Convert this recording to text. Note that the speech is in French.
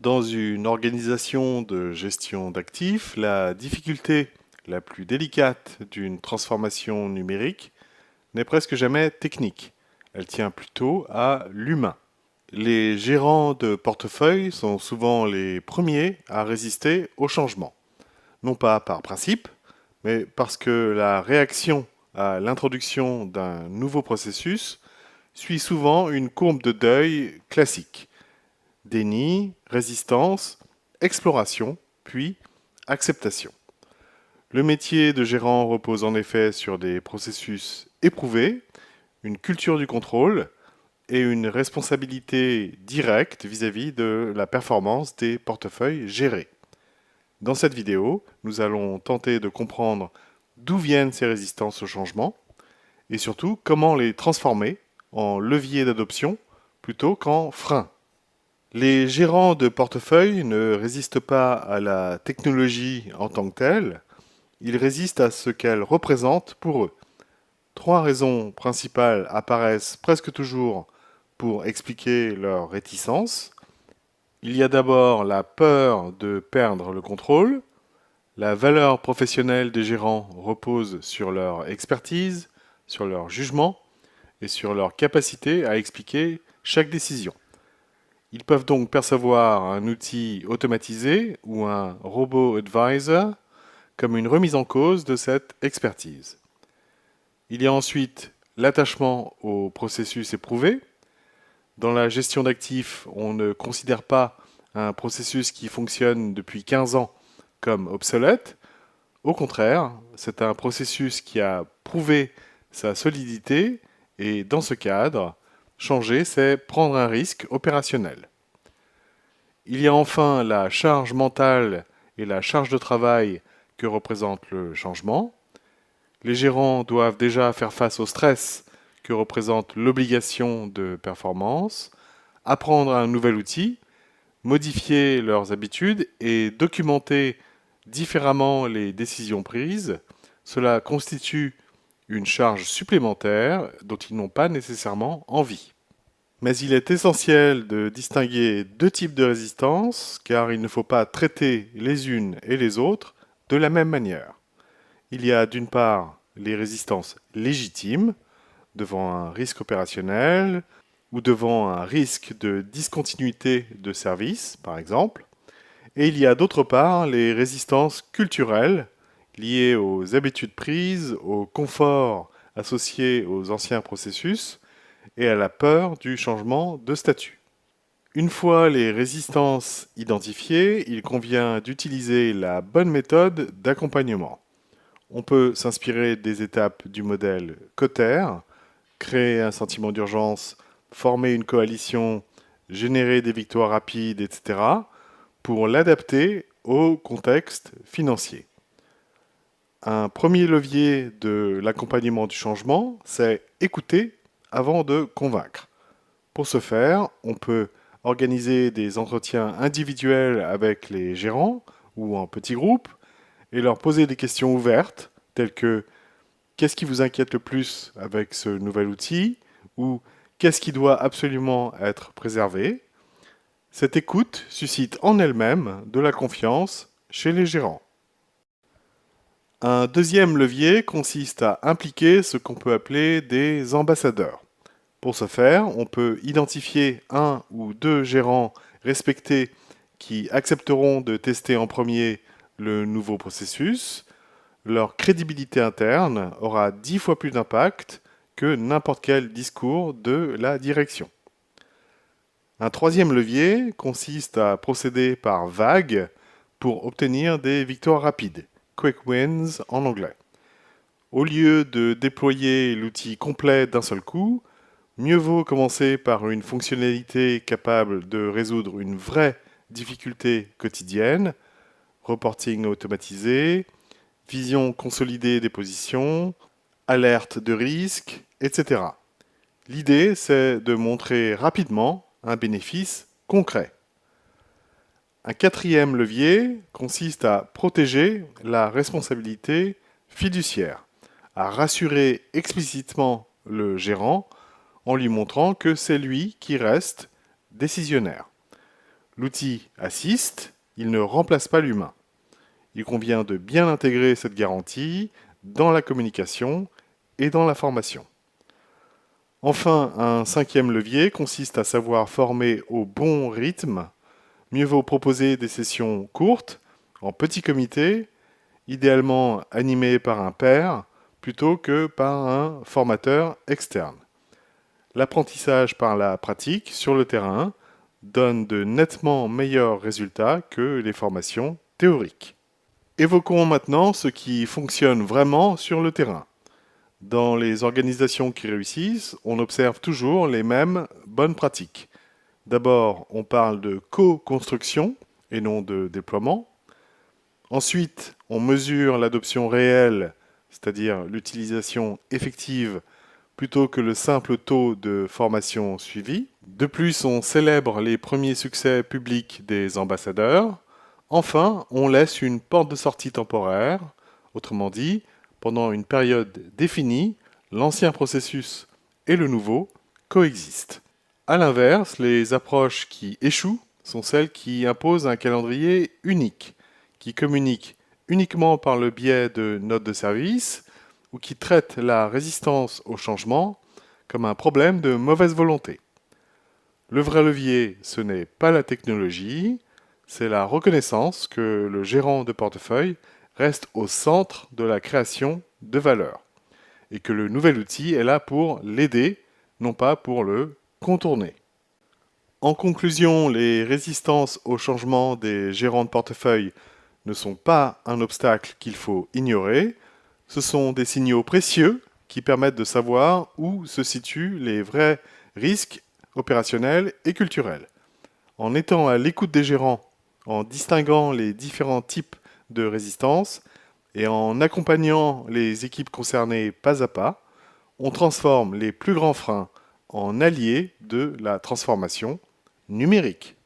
Dans une organisation de gestion d'actifs, la difficulté la plus délicate d'une transformation numérique n'est presque jamais technique. Elle tient plutôt à l'humain. Les gérants de portefeuille sont souvent les premiers à résister au changement. Non pas par principe, mais parce que la réaction à l'introduction d'un nouveau processus suit souvent une courbe de deuil classique. Déni, résistance, exploration, puis acceptation. Le métier de gérant repose en effet sur des processus éprouvés, une culture du contrôle et une responsabilité directe vis-à-vis de la performance des portefeuilles gérés. Dans cette vidéo, nous allons tenter de comprendre d'où viennent ces résistances au changement et surtout comment les transformer en levier d'adoption plutôt qu'en frein. Les gérants de portefeuille ne résistent pas à la technologie en tant que telle, ils résistent à ce qu'elle représente pour eux. Trois raisons principales apparaissent presque toujours pour expliquer leur réticence. Il y a d'abord la peur de perdre le contrôle. La valeur professionnelle des gérants repose sur leur expertise, sur leur jugement et sur leur capacité à expliquer chaque décision. Ils peuvent donc percevoir un outil automatisé ou un robot advisor comme une remise en cause de cette expertise. Il y a ensuite l'attachement au processus éprouvé. Dans la gestion d'actifs, on ne considère pas un processus qui fonctionne depuis 15 ans comme obsolète. Au contraire, c'est un processus qui a prouvé sa solidité et dans ce cadre, changer, c'est prendre un risque opérationnel. Il y a enfin la charge mentale et la charge de travail que représente le changement. Les gérants doivent déjà faire face au stress que représente l'obligation de performance, apprendre un nouvel outil, modifier leurs habitudes et documenter différemment les décisions prises. Cela constitue une charge supplémentaire dont ils n'ont pas nécessairement envie. Mais il est essentiel de distinguer deux types de résistance, car il ne faut pas traiter les unes et les autres de la même manière. Il y a d'une part les résistances légitimes, devant un risque opérationnel ou devant un risque de discontinuité de service, par exemple. Et il y a d'autre part les résistances culturelles, liées aux habitudes prises, au confort associé aux anciens processus, et à la peur du changement de statut. Une fois les résistances identifiées, il convient d'utiliser la bonne méthode d'accompagnement. On peut s'inspirer des étapes du modèle Kotter, créer un sentiment d'urgence, former une coalition, générer des victoires rapides, etc., pour l'adapter au contexte financier. Un premier levier de l'accompagnement du changement, c'est écouter avant de convaincre. Pour ce faire, on peut organiser des entretiens individuels avec les gérants ou en petits groupes et leur poser des questions ouvertes telles que qu'est-ce qui vous inquiète le plus avec ce nouvel outil ou qu'est-ce qui doit absolument être préservé. Cette écoute suscite en elle-même de la confiance chez les gérants. Un deuxième levier consiste à impliquer ce qu'on peut appeler des ambassadeurs. Pour ce faire, on peut identifier un ou deux gérants respectés qui accepteront de tester en premier le nouveau processus. Leur crédibilité interne aura 10 fois plus d'impact que n'importe quel discours de la direction. Un troisième levier consiste à procéder par vagues pour obtenir des victoires rapides, quick wins en anglais. Au lieu de déployer l'outil complet d'un seul coup, mieux vaut commencer par une fonctionnalité capable de résoudre une vraie difficulté quotidienne, reporting automatisé, vision consolidée des positions, alerte de risque, etc. L'idée, c'est de montrer rapidement un bénéfice concret. Un quatrième levier consiste à protéger la responsabilité fiduciaire, à rassurer explicitement le gérant en lui montrant que c'est lui qui reste décisionnaire. L'outil assiste, il ne remplace pas l'humain. Il convient de bien intégrer cette garantie dans la communication et dans la formation. Enfin, un cinquième levier consiste à savoir former au bon rythme. Mieux vaut proposer des sessions courtes, en petit comité, idéalement animées par un pair, plutôt que par un formateur externe. L'apprentissage par la pratique sur le terrain donne de nettement meilleurs résultats que les formations théoriques. Évoquons maintenant ce qui fonctionne vraiment sur le terrain. Dans les organisations qui réussissent, on observe toujours les mêmes bonnes pratiques. D'abord, on parle de co-construction et non de déploiement. Ensuite, on mesure l'adoption réelle, c'est-à-dire l'utilisation effective, plutôt que le simple taux de formation suivi. De plus, on célèbre les premiers succès publics des ambassadeurs. Enfin, on laisse une porte de sortie temporaire, autrement dit, pendant une période définie, l'ancien processus et le nouveau coexistent. A l'inverse, les approches qui échouent sont celles qui imposent un calendrier unique, qui communiquent uniquement par le biais de notes de service ou qui traitent la résistance au changement comme un problème de mauvaise volonté. Le vrai levier, ce n'est pas la technologie, c'est la reconnaissance que le gérant de portefeuille reste au centre de la création de valeur et que le nouvel outil est là pour l'aider, non pas pour le contourner. En conclusion, les résistances au changement des gérants de portefeuille ne sont pas un obstacle qu'il faut ignorer, ce sont des signaux précieux qui permettent de savoir où se situent les vrais risques opérationnels et culturels. En étant à l'écoute des gérants, en distinguant les différents types de résistance et en accompagnant les équipes concernées pas à pas, on transforme les plus grands freins en alliés de la transformation numérique.